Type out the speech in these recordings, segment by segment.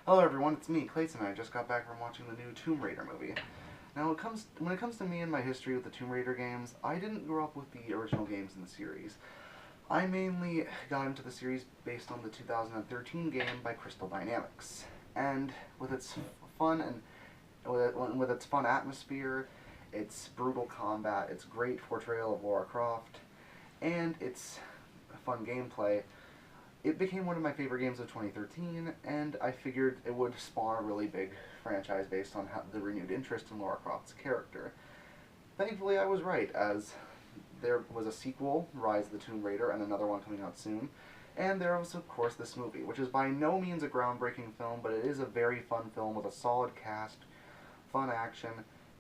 Hello everyone, it's me, Clayton. I just got back from watching the new Tomb Raider movie. Now, when it comes to me and my history with the Tomb Raider games, I didn't grow up with the original games in the series. I mainly got into the series based on the 2013 game by Crystal Dynamics, and with its fun and with its fun atmosphere, its brutal combat, its great portrayal of Lara Croft, and its fun gameplay, it became one of my favorite games of 2013, and I figured it would spawn a really big franchise based on the renewed interest in Lara Croft's character. Thankfully, I was right, as there was a sequel, Rise of the Tomb Raider, and another one coming out soon. And there was, of course, this movie, which is by no means a groundbreaking film, but it is a very fun film with a solid cast, fun action,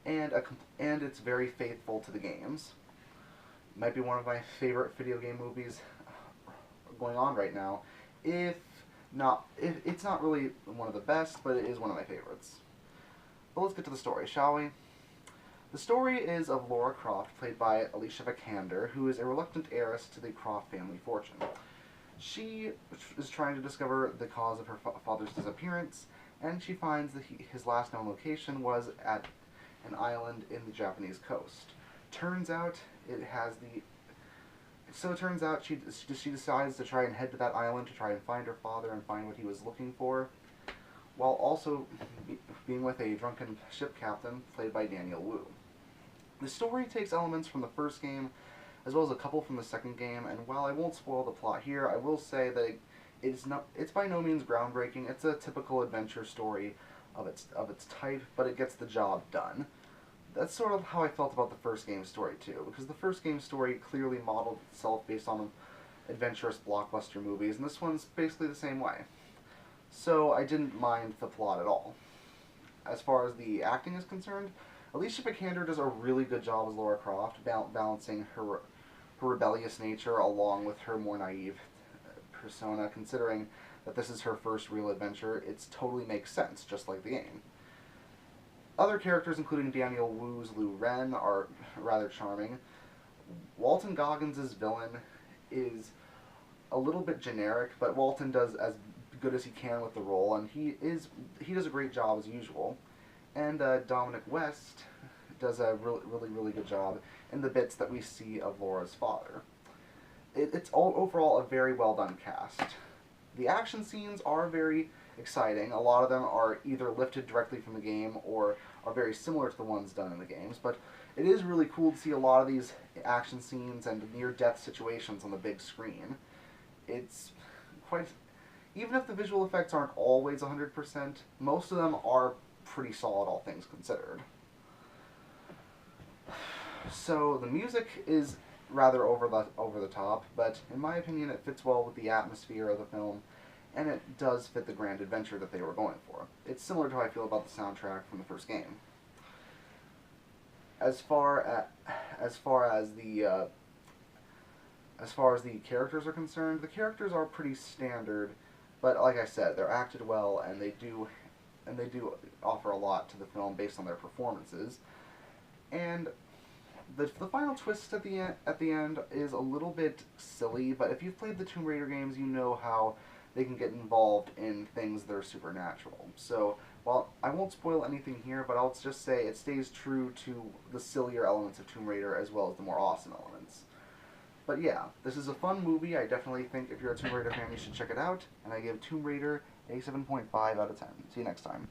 and it's very faithful to the games. Might be one of my favorite video game movies going on right now. If it's not really one of the best, but it is one of my favorites. But let's get to the story, shall we? The story is of Lara Croft, played by Alicia Vikander, who is a reluctant heiress to the Croft family fortune. She is trying to discover the cause of her father's disappearance, and she finds that his last known location was at an island in the Japanese coast. It turns out she decides to try and head to that island to try and find her father and find what he was looking for, while also being with a drunken ship captain played by Daniel Wu. The story takes elements from the first game, as well as a couple from the second game, and while I won't spoil the plot here, I will say that it's by no means groundbreaking. It's a typical adventure story of its type, but it gets the job done. That's sort of how I felt about the first game's story too, because the first game's story clearly modeled itself based on adventurous blockbuster movies, and this one's basically the same way. So I didn't mind the plot at all. As far as the acting is concerned, Alicia Vikander does a really good job as Lara Croft, balancing her rebellious nature along with her more naive persona. Considering that this is her first real adventure, it totally makes sense, just like the game. Other characters, including Daniel Wu's Lu Ren, are rather charming. Walton Goggins' villain is a little bit generic, but Walton does as good as he can with the role, and he does a great job as usual. And Dominic West does a really good job in the bits that we see of Laura's father. It's overall a very well done cast. The action scenes are very exciting. A lot of them are either lifted directly from the game or are very similar to the ones done in the games, but it is really cool to see a lot of these action scenes and near-death situations on the big screen. It's quite... Even if the visual effects aren't always 100%, most of them are pretty solid, all things considered. So the music is rather over the top, but in my opinion it fits well with the atmosphere of the film, and it does fit the grand adventure that they were going for. It's similar to how I feel about the soundtrack from the first game. As far as the characters are concerned, the characters are pretty standard, but like I said, they're acted well, and they do offer a lot to the film based on their performances. And the final twist at the end is a little bit silly, but if you've played the Tomb Raider games, you know how they can get involved in things that are supernatural. So, while I won't spoil anything here, but I'll just say it stays true to the sillier elements of Tomb Raider as well as the more awesome elements. But yeah, this is a fun movie. I definitely think if you're a Tomb Raider fan, you should check it out, and I give Tomb Raider a 7.5 out of 10. See you next time.